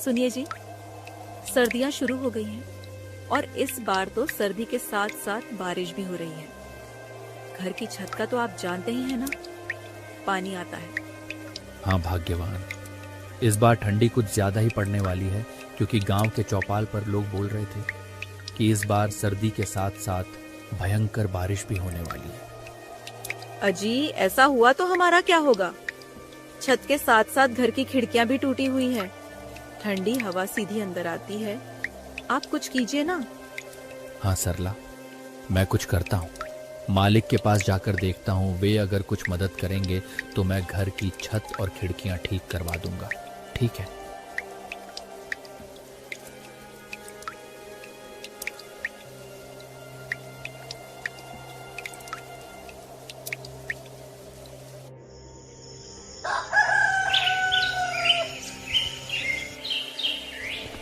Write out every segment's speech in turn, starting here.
सुनिए जी, सर्दियां शुरू हो गई हैं और इस बार तो सर्दी के साथ साथ बारिश भी हो रही है। घर की छत का तो आप जानते ही हैं ना, पानी आता है। हाँ भाग्यवान, इस बार ठंडी कुछ ज्यादा ही पड़ने वाली है, क्योंकि गांव के चौपाल पर लोग बोल रहे थे कि इस बार सर्दी के साथ साथ भयंकर बारिश भी होने वाली है। अजी, ऐसा हुआ तो हमारा क्या होगा? छत के साथ साथ घर की खिड़कियां भी टूटी हुई है, ठंडी हवा सीधी अंदर आती है। आप कुछ कीजिए ना। हाँ सरला, मैं कुछ करता हूँ। मालिक के पास जाकर देखता हूँ, वे अगर कुछ मदद करेंगे तो मैं घर की छत और खिड़कियां ठीक करवा दूंगा। ठीक है?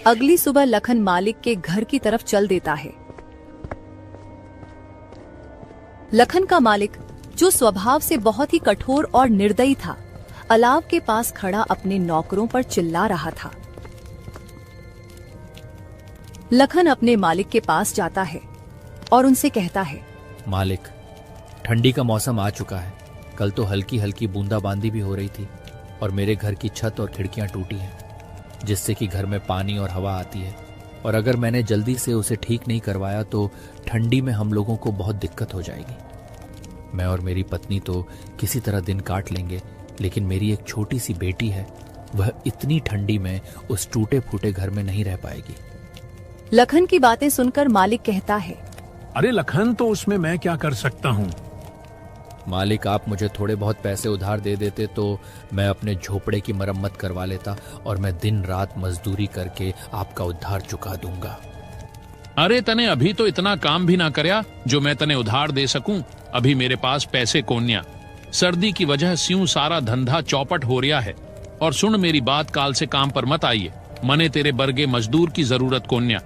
अगली सुबह लखन मालिक के घर की तरफ चल देता है। लखन का मालिक, जो स्वभाव से बहुत ही कठोर और निर्दयी था, अलाव के पास खड़ा अपने नौकरों पर चिल्ला रहा था। लखन अपने मालिक के पास जाता है और उनसे कहता है, मालिक, ठंडी का मौसम आ चुका है। कल तो हल्की हल्की बूंदाबांदी भी हो रही थी और मेरे घर की छत और खिड़कियां टूटी हैं, जिससे कि घर में पानी और हवा आती है, और अगर मैंने जल्दी से उसे ठीक नहीं करवाया तो ठंडी में हम लोगों को बहुत दिक्कत हो जाएगी। मैं और मेरी पत्नी तो किसी तरह दिन काट लेंगे, लेकिन मेरी एक छोटी सी बेटी है, वह इतनी ठंडी में उस टूटे फूटे घर में नहीं रह पाएगी। लखन की बातें सुनकर मालिक कहता है, अरे लखन, तो उसमें मैं क्या कर सकता हूँ? मालिक, आप मुझे थोड़े बहुत पैसे उधार दे देते तो मैं अपने झोपड़े की मरम्मत करवा लेता और मैं दिन रात मजदूरी करके आपका उधार चुका दूंगा। अरे तने अभी तो इतना काम भी ना करया जो मैं तने उधार दे सकूं। अभी मेरे पास पैसे कोन्या। सर्दी की वजह स्यूं सारा धंधा चौपट हो रहा है। और सुन मेरी बात, काल से काम पर मत आइए, मने तेरे बर्गे मजदूर की जरूरत कोन्या।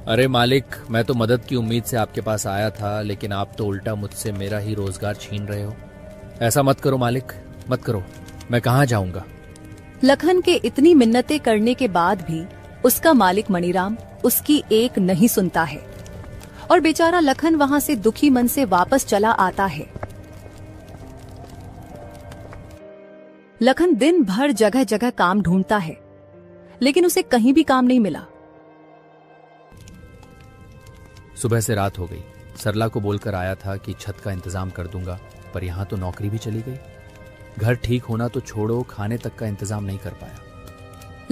अरे मालिक, मैं तो मदद की उम्मीद से आपके पास आया था, लेकिन आप तो उल्टा मुझसे मेरा ही रोजगार छीन रहे हो। ऐसा मत करो मालिक, मत करो। मैं कहाँ जाऊंगा? लखन के इतनी मिन्नतें करने के बाद भी उसका मालिक मणिराम उसकी एक नहीं सुनता है और बेचारा लखन वहां से दुखी मन से वापस चला आता है। लखन दिन भर जगह जगह काम ढूंढता है, लेकिन उसे कहीं भी काम नहीं मिला। सुबह से रात हो गई। सरला को बोलकर आया था कि छत का इंतजाम कर दूंगा, पर यहाँ तो नौकरी भी चली गई। घर ठीक होना तो छोड़ो, खाने तक का इंतजाम नहीं कर पाया।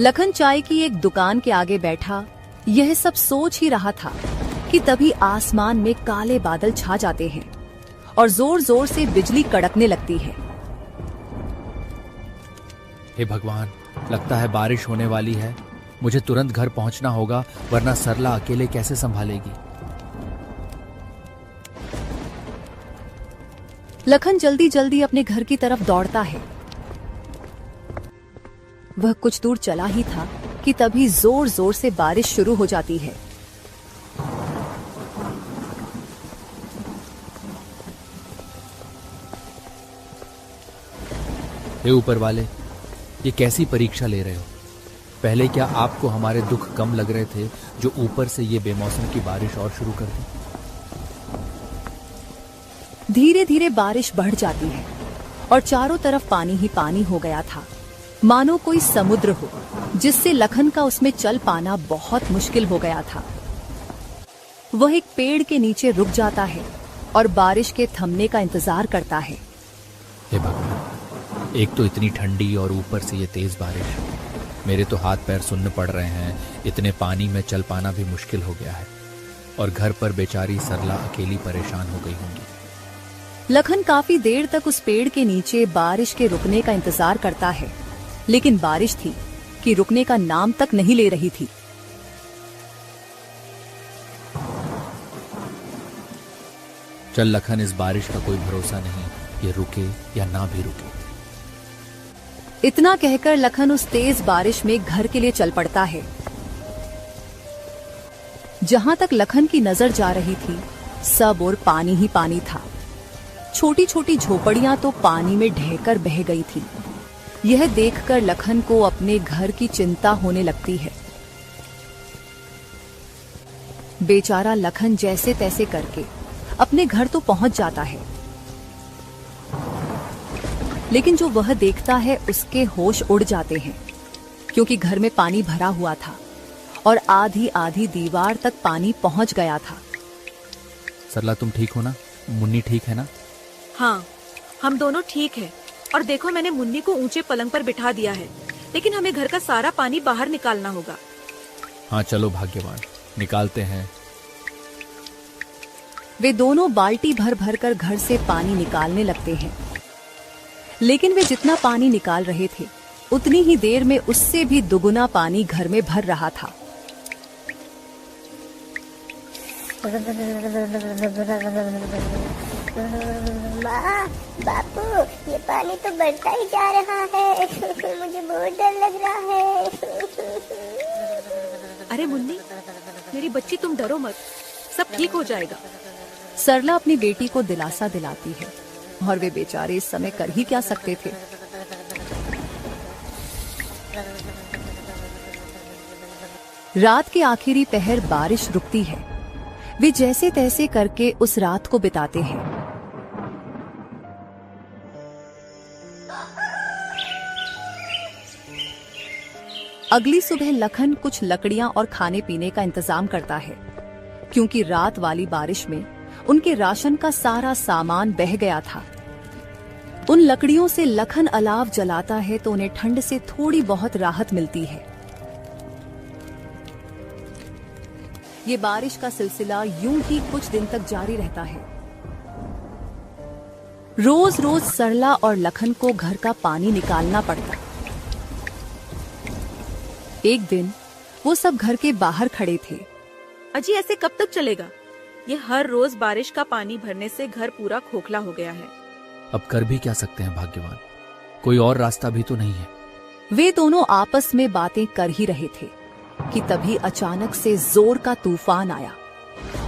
लखन चाय की एक दुकान के आगे बैठा यह सब सोच ही रहा था कि तभी आसमान में काले बादल छा जाते हैं और जोर जोर से बिजली कड़कने लगती है। हे भगवान, लगता है बारिश होने वाली है। मुझे तुरंत घर पहुंचना होगा, वरना सरला अकेले कैसे संभालेगी। लखन जल्दी जल्दी अपने घर की तरफ दौड़ता है। वह कुछ दूर चला ही था कि तभी जोर जोर से बारिश शुरू हो जाती है। हे ऊपर वाले, ये कैसी परीक्षा ले रहे हो? पहले क्या आपको हमारे दुख कम लग रहे थे, जो ऊपर से ये बेमौसम की बारिश और शुरू कर दी? धीरे धीरे बारिश बढ़ जाती है और चारों तरफ पानी ही पानी हो गया था, मानो कोई समुद्र हो, जिससे लखन का उसमें चल पाना बहुत मुश्किल हो गया था। वह एक पेड़ के नीचे रुक जाता है और बारिश के थमने का इंतजार करता है। हे भगवान, एक तो इतनी ठंडी और ऊपर से ये तेज बारिश। मेरे तो हाथ पैर सुन्न पड़ रहे हैं। इतने पानी में चल पाना भी मुश्किल हो गया है और घर पर बेचारी सरला अकेली परेशान हो गई होंगी। लखन काफी देर तक उस पेड़ के नीचे बारिश के रुकने का इंतजार करता है, लेकिन बारिश थी कि रुकने का नाम तक नहीं ले रही थी। चल लखन, इस बारिश का कोई भरोसा नहीं, ये रुके या ना भी रुके। इतना कहकर लखन उस तेज बारिश में घर के लिए चल पड़ता है। जहां तक लखन की नजर जा रही थी, सब और पानी ही पानी था। छोटी छोटी झोपड़ियां तो पानी में ढहकर बह गई थी। यह देखकर लखन को अपने घर की चिंता होने लगती है बेचारा लखन जैसे तैसे करके अपने घर तो पहुंच जाता है, लेकिन जो वह देखता है उसके होश उड़ जाते हैं, क्योंकि घर में पानी भरा हुआ था और आधी आधी दीवार तक पानी पहुंच गया था। सरला तुम ठीक हो ना? मुन्नी ठीक है ना? हाँ, हम दोनों ठीक हैं। और देखो, मैंने मुन्नी को ऊंचे पलंग पर बिठा दिया है, लेकिन हमें घर का सारा पानी बाहर निकालना होगा। हाँ चलो भाग्यवान, निकालते हैं। वे दोनों बाल्टी भर भर कर घर से पानी निकालने लगते हैं, लेकिन वे जितना पानी निकाल रहे थे उतनी ही देर में उससे भी दुगुना पानी घर में भर रहा था। माँ, बापू, ये पानी तो बढ़ता ही जा रहा है। मुझे बहुत डर लग रहा है। अरे मुन्नी, मेरी बच्ची, तुम डरो मत, सब ठीक हो जाएगा। सरला अपनी बेटी को दिलासा दिलाती है, और वे बेचारे इस समय कर ही क्या सकते थे। रात के आखिरी पहर बारिश रुकती है। वे जैसे तैसे करके उस रात को बिताते हैं। अगली सुबह लखन कुछ लकड़ियां और खाने पीने का इंतजाम करता है, क्योंकि रात वाली बारिश में उनके राशन का सारा सामान बह गया था। उन लकड़ियों से लखन अलाव जलाता है तो उन्हें ठंड से थोड़ी बहुत राहत मिलती है। ये बारिश का सिलसिला यूं ही कुछ दिन तक जारी रहता है। रोज रोज सरला और लखन को घर का पानी निकालना पड़ता। एक दिन वो सब घर के बाहर खड़े थे। अजी, ऐसे कब तक चलेगा? ये हर रोज बारिश का पानी भरने से घर पूरा खोखला हो गया है। अब कर भी क्या सकते हैं भाग्यवान, कोई और रास्ता भी तो नहीं है। वे दोनों आपस में बातें कर ही रहे थे कि तभी अचानक से जोर का तूफान आया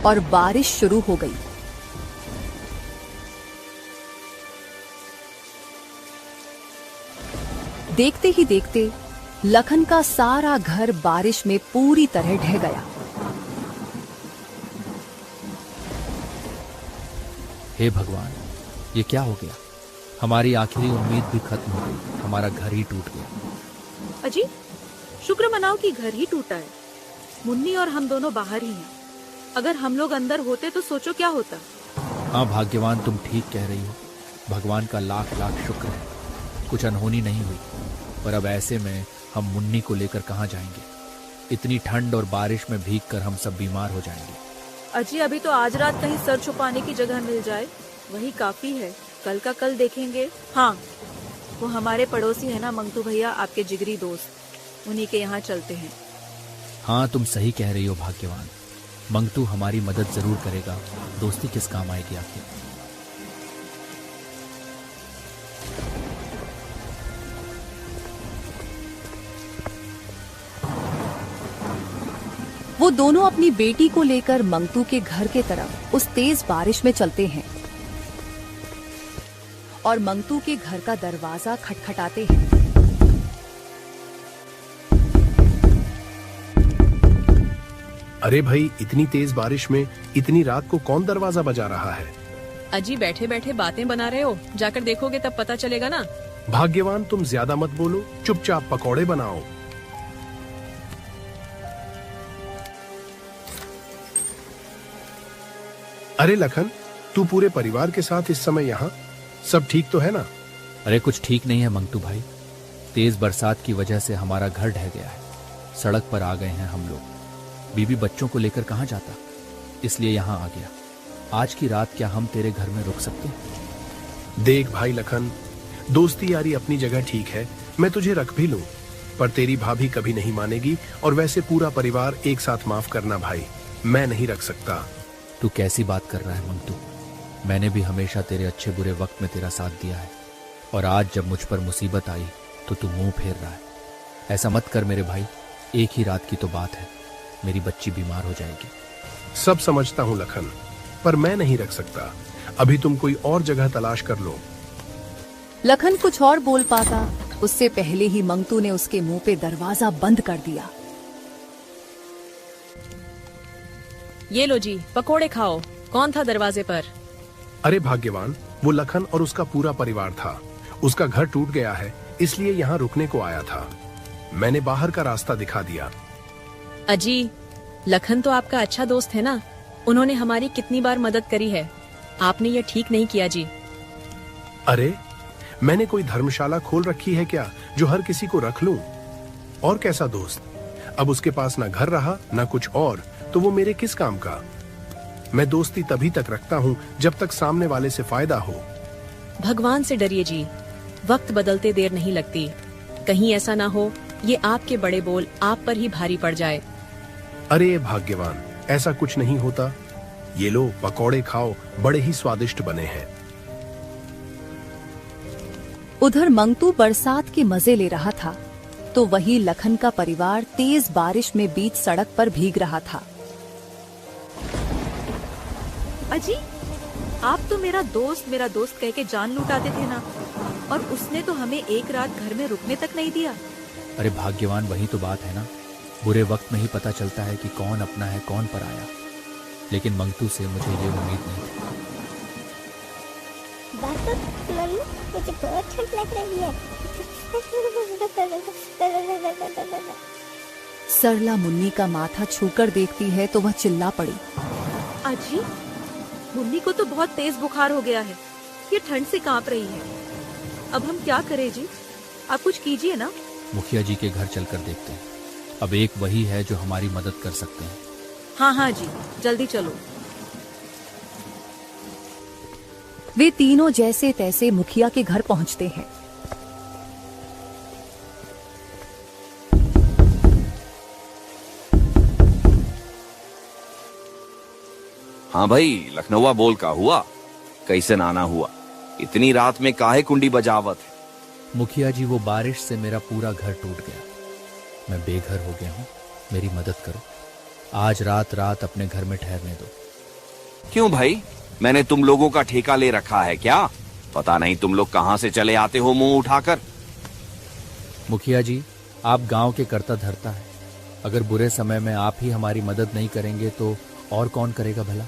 और बारिश शुरू हो गई। देखते ही देखते लखन का सारा घर बारिश में पूरी तरह ढह गया। हे भगवान, ये क्या हो गया? हमारी आखिरी उम्मीद भी खत्म हो गई, हमारा घर ही टूट गया। अजी, शुक्र मनाओ कि घर ही टूटा है। मुन्नी और हम दोनों बाहर ही हैं। अगर हम लोग अंदर होते तो सोचो क्या होता। हाँ भाग्यवान, तुम ठीक कह रही हो। भगवान का लाख लाख शुक्र है, कुछ अनहोनी नहीं हुई। पर अब ऐसे में हम मुन्नी को लेकर कहाँ जाएंगे? इतनी ठंड और बारिश में भीगकर हम सब बीमार हो जाएंगे। अजी, अभी तो आज रात कहीं सर छुपाने की जगह मिल जाए, वही काफी है। कल का कल देखेंगे। हाँ, वो हमारे पड़ोसी है ना मंगतू भैया, आपके जिगरी दोस्त, उन्हीं के यहाँ चलते हैं। हाँ, तुम सही कह रही हो भाग्यवान। मंगतू हमारी मदद जरूर करेगा, दोस्ती किस काम आएगी आखिर। वो दोनों अपनी बेटी को लेकर मंगतू के घर के तरफ उस तेज बारिश में चलते हैं और मंगतू के घर का दरवाजा खटखटाते हैं। अरे भाई, इतनी तेज बारिश में इतनी रात को कौन दरवाजा बजा रहा है? अजी, बैठे बैठे बातें बना रहे हो, जाकर देखोगे तब पता चलेगा ना। भाग्यवान, तुम ज्यादा मत बोलो, चुपचाप पकौड़े बनाओ। अरे लखन, तू पूरे परिवार के साथ इस समय यहाँ? सब ठीक तो है ना? अरे कुछ ठीक नहीं है मंगतू भाई, तेज बरसात की वजह से हमारा घर ढह गया है। सड़क पर आ गए हैं हम लोग। बीबी बच्चों को लेकर कहाँ जाता, इसलिए यहाँ आ गया। आज की रात क्या हम तेरे घर में रुक सकते हैं? देख भाई लखन, दोस्ती यारी अपनी जगह ठीक है, मैं तुझे रख भी लूं, पर तेरी भाभी कभी नहीं मानेगी। और वैसे पूरा परिवार एक साथ माफ करना भाई, मैं नहीं रख सकता। तू कैसी बात कर रहा है मंगतू? मैंने भी हमेशा तेरे अच्छे बुरे वक्त में तेरा साथ दिया है, और आज जब मुझ पर मुसीबत आई तो तू मुंह फेर रहा है। ऐसा मत कर मेरे भाई, एक ही रात की तो बात है, मेरी बच्ची बीमार हो जाएगी। सब समझता हूँ लखन, पर मैं नहीं रख सकता। अभी तुम कोई और जगह तलाश कर लो। लखन कुछ और बोल पाता, उससे पहले ही मंगतू ने उसके मुंह पे दरवाजा बंद कर दिया। ये लो जी, पकोड़े खाओ। कौन था दरवाजे पर? अरे भाग्यवान, वो लखन और उसका पूरा परिवार था। उसका घर टूट गया है, इसलिए यहाँ रुकने को आया था। मैंने बाहर का रास्ता दिखा दिया। अजी, लखन तो आपका अच्छा दोस्त है ना, उन्होंने हमारी कितनी बार मदद करी है। आपने ये ठीक नहीं किया जी। अरे, मैंने कोई धर्मशाला खोल रखी है क्या जो हर किसी को रख लूं? और कैसा दोस्त? अब उसके पास ना घर रहा ना कुछ और, तो वो मेरे किस काम का? मैं दोस्ती तभी तक रखता हूँ जब तक सामने वाले से फायदा हो। भगवान से डरिए जी, वक्त बदलते देर नहीं लगती। कहीं ऐसा ना हो ये आपके बड़े बोल आप पर ही भारी पड़ जाए। अरे भाग्यवान, ऐसा कुछ नहीं होता। ये लो पकौड़े खाओ, बड़े ही स्वादिष्ट बने हैं। उधर मंगतू बरसात के मजे ले रहा था, तो वहीं लखन का परिवार तेज बारिश में बीच सड़क पर भीग रहा था। अजी, आप तो मेरा दोस्त कह के जान लुटाते थे ना, और उसने तो हमें एक रात घर में रुकने तक नहीं दिया। अरे भाग्यवान, वही तो बात है ना। बुरे वक्त में ही पता चलता है कि कौन अपना है कौन पराया। लेकिन मंगतू से मुझे ये उम्मीद नहीं थी। बापू, मम्मी, मुझे बहुत ठंड लग रही है। सरला मुन्नी का माथा छूकर देखती है तो वह चिल्ला पड़ी। अजी, मुन्नी को तो बहुत तेज बुखार हो गया है, ये ठंड से कांप रही है। अब हम क्या करें जी? आप कुछ कीजिए ना। मुखिया जी के घर चलकर देखते हैं। अब एक वही है जो हमारी मदद कर सकते हैं। हाँ हाँ जी, जल्दी चलो। वे तीनों जैसे तैसे मुखिया के घर पहुंचते हैं। हाँ भाई, लखनऊआ बोल का हुआ? कैसे नाना हुआ? इतनी रात में काहे कुंडी बजावत है? मुखिया जी, वो बारिश से मेरा पूरा घर टूट गया। मैं बेघर हो गया हूँ, मेरी मदद करो। आज रात अपने घर में ठहरने दो। क्यों भाई, मैंने तुम लोगों का ठेका ले रखा है क्या? पता नहीं तुम लोग कहाँ से चले आते हो मुंह उठाकर। मुखिया जी, आप गांव के कर्ता धर्ता है। अगर बुरे समय में आप ही हमारी मदद नहीं करेंगे तो और कौन करेगा भला?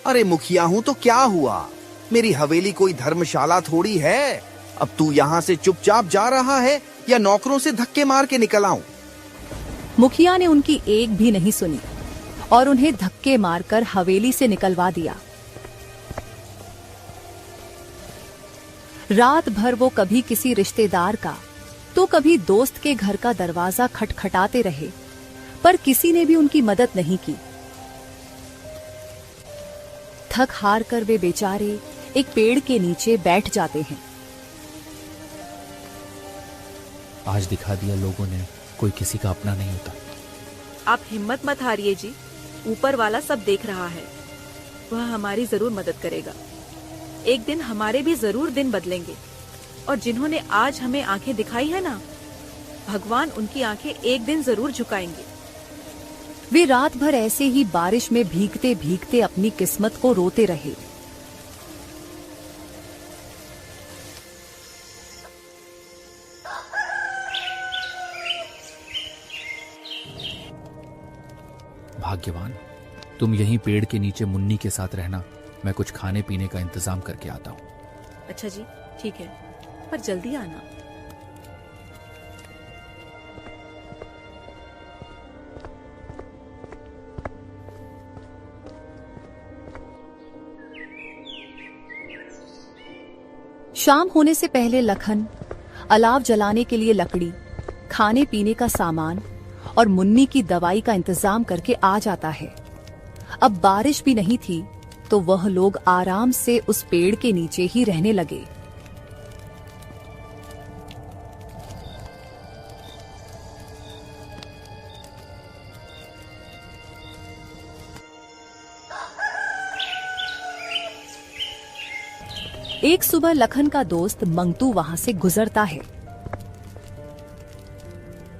अरे मुखिया हूँ तो क्या हुआ? मेरी हवेली कोई धर्मशाला थोड़ी है। अब तू यहाँ से चुपचाप जा रहा है या नौकरों से धक्के मार के निकल आऊं? मुखिया ने उनकी एक भी नहीं सुनी और उन्हें धक्के मारकर हवेली से निकलवा दिया। रात भर वो कभी किसी रिश्तेदार का तो कभी दोस्त के घर का दरवाजा खटखटाते रहे, पर किसी ने भी उनकी मदद नहीं की। थक हार कर वे बेचारे एक पेड़ के नीचे बैठ जाते हैं। आज दिखा दिया लोगों ने, कोई किसी का अपना नहीं होता। आप हिम्मत मत हारिए जी, ऊपर वाला सब देख रहा है। वह हमारी जरूर मदद करेगा। एक दिन हमारे भी जरूर दिन बदलेंगे, और जिन्होंने आज हमें आंखें दिखाई है ना, भगवान उनकी आंखें एक दिन जरूर झुकाएंगे। वे रात भर ऐसे ही बारिश में भीगते भीगते अपनी किस्मत को रोते रहे। भाग्यवान, तुम यहीं पेड़ के नीचे मुन्नी के साथ रहना। मैं कुछ खाने पीने का इंतजाम करके आता हूँ। अच्छा जी, ठीक है, पर जल्दी आना। शाम होने से पहले लखन अलाव जलाने के लिए लकड़ी, खाने पीने का सामान और मुन्नी की दवाई का इंतजाम करके आ जाता है। अब बारिश भी नहीं थी तो वह लोग आराम से उस पेड़ के नीचे ही रहने लगे। एक सुबह लखन का दोस्त मंगतू वहां से गुजरता है।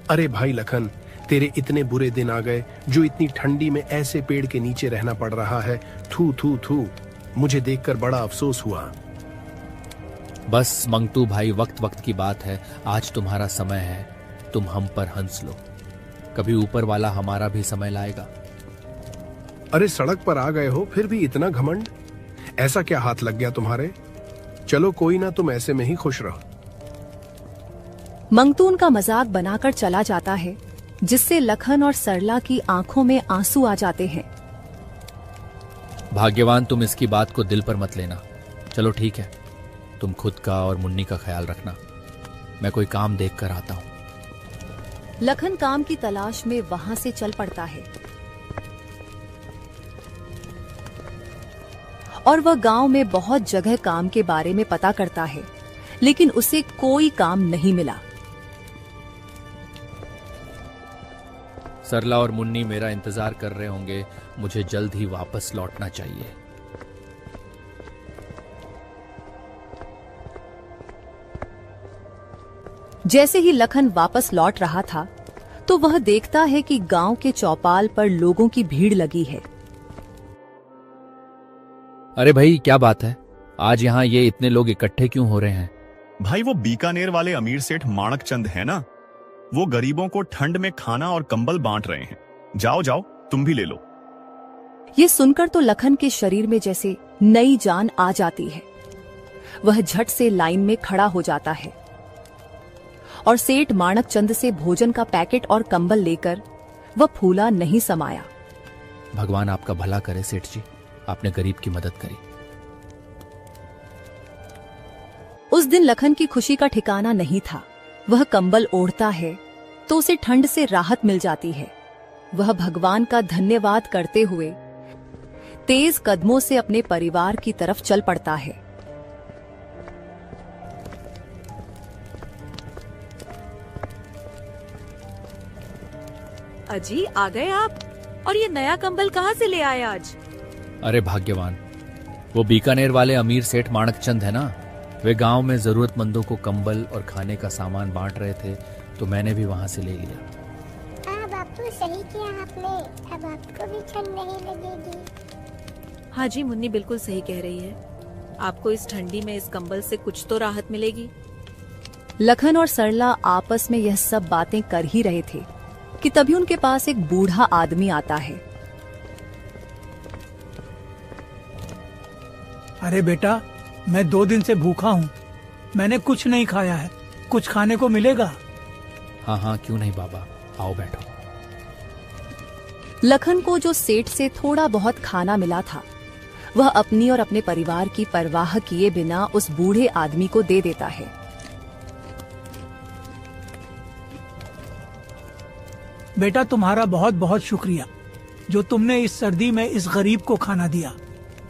अरे भाई लखन, तेरे इतने बुरे दिन आ गए जो इतनी ठंडी में ऐसे पेड़ के नीचे रहना पड़ रहा है। थू थू थू, मुझे देखकर बड़ा अफसोस हुआ। बस मंगतू भाई, वक्त वक्त की बात है। आज तुम्हारा समय है, तुम हम पर हंस लो। कभी ऊपर वाला हमारा भी समय लाएगा। अरे सड़क पर आ गए हो फिर भी इतना घमंड, ऐसा क्या हाथ लग गया तुम्हारे? चलो कोई ना, तुम ऐसे में ही खुश रहो। मंगतू उनका मजाक बनाकर चला जाता है, जिससे लखन और सरला की आंखों में आंसू आ जाते हैं। भाग्यवान, तुम इसकी बात को दिल पर मत लेना। चलो ठीक है, तुम खुद का और मुन्नी का ख्याल रखना। मैं कोई काम देख कर आता हूं। लखन काम की तलाश में वहां से चल पड़ता है और वह गांव में बहुत जगह काम के बारे में पता करता है, लेकिन उसे कोई काम नहीं मिला। सरला और मुन्नी मेरा इंतजार कर रहे होंगे, मुझे जल्द ही वापस लौटना चाहिए। जैसे ही लखन वापस लौट रहा था तो वह देखता है कि गांव के चौपाल पर लोगों की भीड़ लगी है। अरे भाई, क्या बात है? आज यहाँ ये इतने लोग इकट्ठे क्यों हो रहे हैं? भाई, वो बीकानेर वाले अमीर सेठ माणक चंद है ना, वो गरीबों को ठंड में खाना और कंबल बांट रहे हैं। जाओ जाओ, तुम भी ले लो। ये सुनकर तो लखन के शरीर में जैसे नई जान आ जाती है। वह झट से लाइन में खड़ा हो जाता है और सेठ माणक चंद से भोजन का पैकेट और कंबल लेकर वह फूला नहीं समाया। भगवान आपका भला करे सेठ जी, आपने गरीब की मदद करी। उस दिन लखन की खुशी का ठिकाना नहीं था। वह कंबल ओढ़ता है तो उसे ठंड से राहत मिल जाती है। वह भगवान का धन्यवाद करते हुए तेज कदमों से अपने परिवार की तरफ चल पड़ता है। अजी, आ गए आप? और ये नया कंबल कहाँ से ले आए आज? अरे भाग्यवान, वो बीकानेर वाले अमीर सेठ माणक चंद है ना, वे गांव में जरूरतमंदों को कंबल और खाने का सामान बांट रहे थे, तो मैंने भी वहां से ले लिया। हाँ बापू, सही किया आपने। अब आपको भी ठंड नहीं लगेगी। हाँ जी, मुन्नी बिल्कुल सही कह रही है। आपको इस ठंडी में इस कंबल से कुछ तो राहत मिलेगी। लखन और सरला आपस में यह सब बातें कर ही रहे थे कि तभी उनके पास एक बूढ़ा आदमी आता है। अरे बेटा, मैं 2 दिन से भूखा हूँ, मैंने कुछ नहीं खाया है, कुछ खाने को मिलेगा? हाँ हाँ, क्यों नहीं बाबा, आओ बैठो। लखन को जो सेठ से थोड़ा बहुत खाना मिला था, वह अपनी और अपने परिवार की परवाह किए बिना उस बूढ़े आदमी को दे देता है। बेटा, तुम्हारा बहुत बहुत शुक्रिया जो तुमने इस सर्दी में इस गरीब को खाना दिया,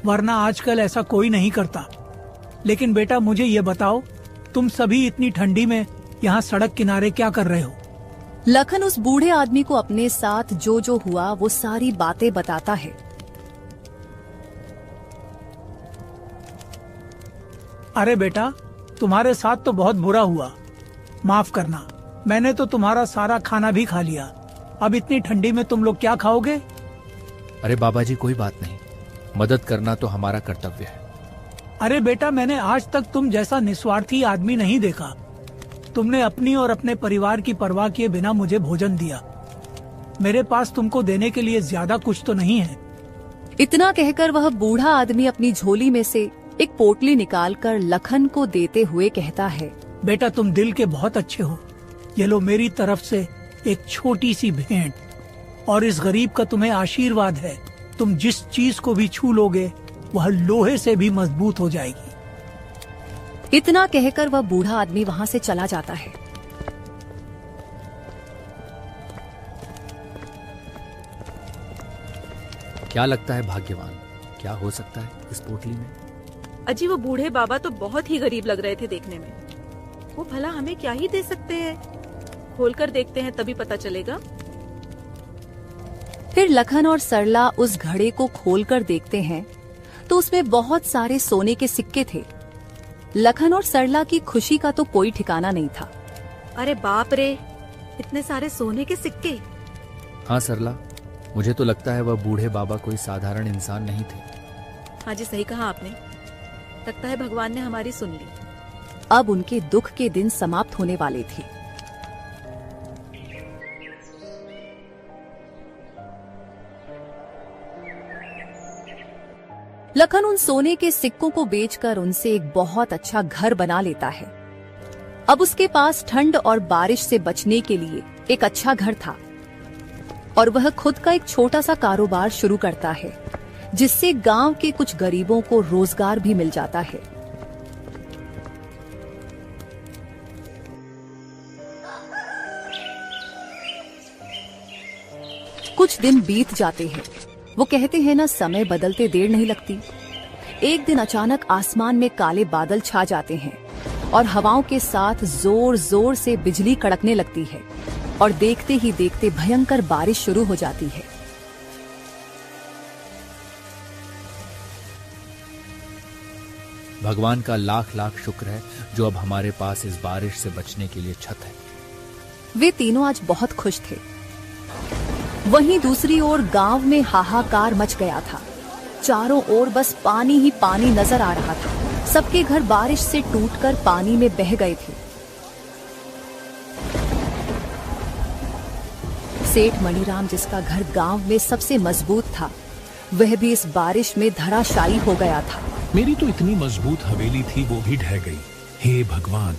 वरना आजकल ऐसा कोई नहीं करता। लेकिन बेटा, मुझे ये बताओ, तुम सभी इतनी ठंडी में यहाँ सड़क किनारे क्या कर रहे हो? लखन उस बूढ़े आदमी को अपने साथ जो जो हुआ वो सारी बातें बताता है। अरे बेटा, तुम्हारे साथ तो बहुत बुरा हुआ, माफ करना। मैंने तो तुम्हारा सारा खाना भी खा लिया। अब इतनी ठंडी में तुम लोग क्या खाओगे? अरे बाबा जी, कोई बात नहीं, मदद करना तो हमारा कर्तव्य है। अरे बेटा, मैंने आज तक तुम जैसा निस्वार्थी आदमी नहीं देखा। तुमने अपनी और अपने परिवार की परवाह किए बिना मुझे भोजन दिया। मेरे पास तुमको देने के लिए ज्यादा कुछ तो नहीं है। इतना कहकर वह बूढ़ा आदमी अपनी झोली में से एक पोटली निकालकर लखन को देते हुए कहता है, बेटा, तुम दिल के बहुत अच्छे हो। ये लो मेरी तरफ से एक छोटी सी भेंट, और इस गरीब का तुम्हें आशीर्वाद है। तुम जिस चीज को भी छू लोगे वह लोहे से भी मजबूत हो जाएगी। इतना कहकर वह बूढ़ा आदमी वहां से चला जाता है। क्या लगता है भाग्यवान, क्या हो सकता है इस पोटली में? अजी, वो बूढ़े बाबा तो बहुत ही गरीब लग रहे थे देखने में। वो भला हमें क्या ही दे सकते हैं? खोलकर देखते हैं, तभी पता चलेगा। फिर लखन और सरला उस घड़े को खोलकर देखते हैं तो उसमें बहुत सारे सोने के सिक्के थे। लखन और सरला की खुशी का तो कोई ठिकाना नहीं था। अरे बाप रे, इतने सारे सोने के सिक्के! हाँ सरला, मुझे तो लगता है वह बूढ़े बाबा कोई साधारण इंसान नहीं थे। हाँ जी, सही कहा आपने। लगता है भगवान ने हमारी सुन ली। अब उनके दुख के दिन समाप्त होने वाले थे। लखन उन सोने के सिक्कों को बेचकर उनसे एक बहुत अच्छा घर बना लेता है। अब उसके पास ठंड और बारिश से बचने के लिए एक अच्छा घर था और वह खुद का एक छोटा सा कारोबार शुरू करता है, जिससे गांव के कुछ गरीबों को रोजगार भी मिल जाता है। कुछ दिन बीत जाते हैं। वो कहते हैं ना, समय बदलते देर नहीं लगती। एक दिन अचानक आसमान में काले बादल छा जाते हैं और हवाओं के साथ जोर जोर से बिजली कड़कने लगती है और देखते ही देखते भयंकर बारिश शुरू हो जाती है। भगवान का लाख लाख शुक्र है जो अब हमारे पास इस बारिश से बचने के लिए छत है। वे तीनों आज बहुत खुश थे। वहीं दूसरी ओर गांव में हाहाकार मच गया था। चारों ओर बस पानी ही पानी नजर आ रहा था। सबके घर बारिश से टूटकर पानी में बह गए थे। सेठ मणिराम, जिसका घर गांव में सबसे मजबूत था, वह भी इस बारिश में धराशायी हो गया था। मेरी तो इतनी मजबूत हवेली थी, वो भी ढह गई। हे भगवान,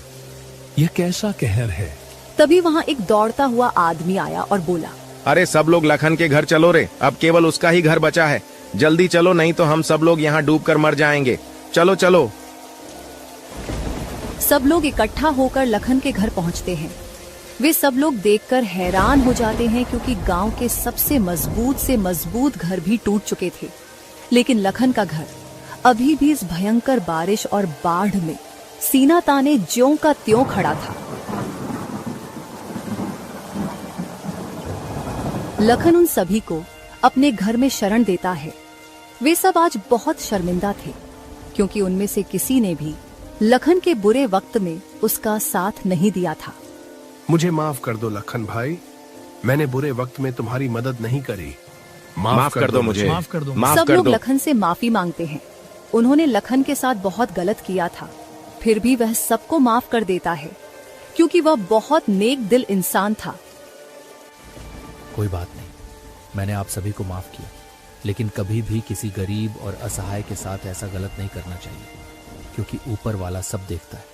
यह कैसा कहर है। तभी वहां एक दौड़ता हुआ आदमी आया और बोला, अरे सब लोग लखन के घर चलो रे, अब केवल उसका ही घर बचा है। जल्दी चलो, नहीं तो हम सब लोग यहाँ डूबकर मर जाएंगे। चलो चलो। सब लोग इकट्ठा होकर लखन के घर पहुँचते हैं। वे सब लोग देखकर हैरान हो जाते हैं, क्योंकि गांव के सबसे मजबूत से मजबूत घर भी टूट चुके थे, लेकिन लखन का घर अभी भी इस भयंकर बारिश और बाढ़ में सीना ताने ज्यों का त्यों खड़ा था। लखन उन सभी को अपने घर में शरण देता है। वे सब आज बहुत शर्मिंदा थे, क्योंकि उनमें से किसी ने भी लखन के बुरे वक्त में उसका साथ नहीं दिया था। मुझे माफ कर दो लखन भाई, मैंने बुरे वक्त में तुम्हारी मदद नहीं करी। माफ कर दो मुझे। माफ कर दो। सब लोग लखन से माफी मांगते हैं। उन्होंने लखन के साथ बहुत गलत किया था, फिर भी वह सबको माफ कर देता है, क्योंकि वह बहुत नेक दिल इंसान था। कोई बात नहीं, मैंने आप सभी को माफ किया, लेकिन कभी भी किसी गरीब और असहाय के साथ ऐसा गलत नहीं करना चाहिए, क्योंकि ऊपर वाला सब देखता है।